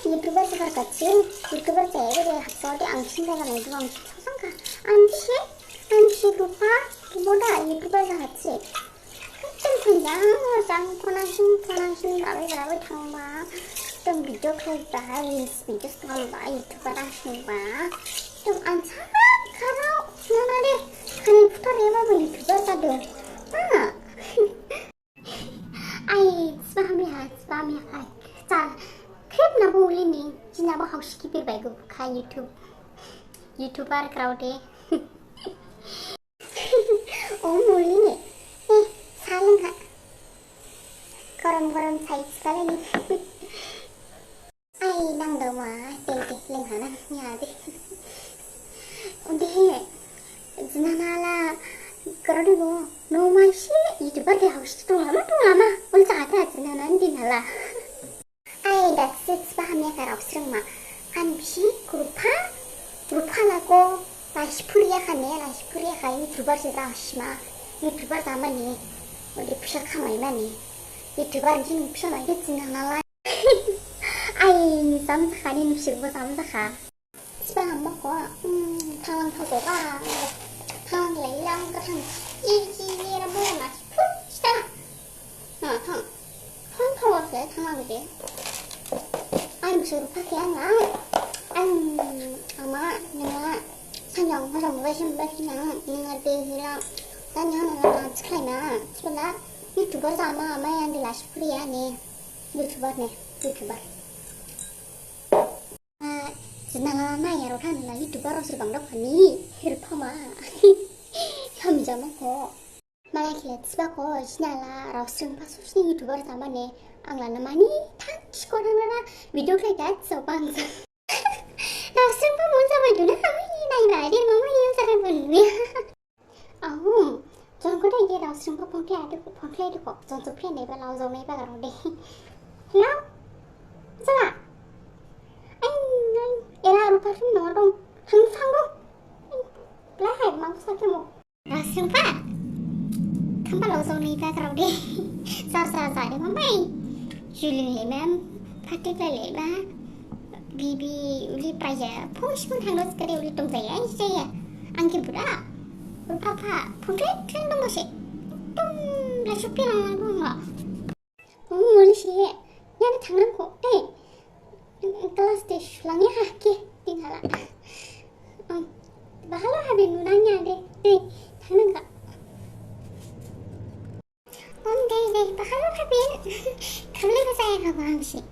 유튜버에서 같이 유튜버에서 애들이 학교에 앙친다가 내가 앙친 서상가 앙치 루파 뭐다 유튜버에서 같이 좀 짱짱 라베라베 탕마 좀 비디오 클립다 릴스 비디오 스타일바 유튜버 하시는바 좀 안차 가라 나나래 그냥 부터레바고 유튜버다들 ai spam 자 clip nào vui lên đi chỉ nào học skip bài của khai YouTuber crowd vui lên nè 사는 가 거럼 사이 스칼레니 ai đang đầu mà tiền lên hả năng nhà đi 근데 지나나라 그러고 너무 씨 유튜버 대 하고 싶어 동아마 오늘 자다 지나나 디나라 ai đặt spamnya karena sering mah anbi grupa라고 라시프리아 유튜버 세다 시마 유튜버 담아니 우리 부셔카마 이만이 유튜버 지금 부셔 나겠지 나라 ai 잠자하니 눕시고 잠자하 spam 안 먹고 당황 타고 가 thằng lấy lăng cái thằng chi ra mua mà phút ta thằng không thôi sẽ thằng làm gì anh sử phát cái anh mà nhưng mà sao nhong không về xem bên nào nhưng mà đi là ta nhớ là cái này chứ là YouTuber sama mấy anh đi là free nè YouTuber 지나가나야로 하는 나 유튜버로서 방법하니 헬퍼마 현미자 먹고 말하길래 집하고 지나라 라우스랑 파수시 유튜버를 담아내 앙라나 많이 다 치고라나라 비디오 클릭 했어 방송 라우스랑 파 뭔사만 누나 하마이 나이 말이 뭐뭐 이런 사람 보는데 아우 전 그래 이게 라우스랑 파 폰플레이드고 전수 플레이 네바 라우스 네바 가로데 헬로 자라 era rupa sih norong hangu lah hai mau sakit mau langsung pak kampa langsung nih tak kerau deh sa deh mamai Julie le mem pakai le ba bibi uli praja push pun hangus kere uli tung saya angki budak rupa punre kan dong masih tung lah supir orang dong lah uli sih nyari tangan kok kelas deh langnya haki tinggal bahala habis nunanya deh tangan enggak deh bahala habis kalau saya nggak paham sih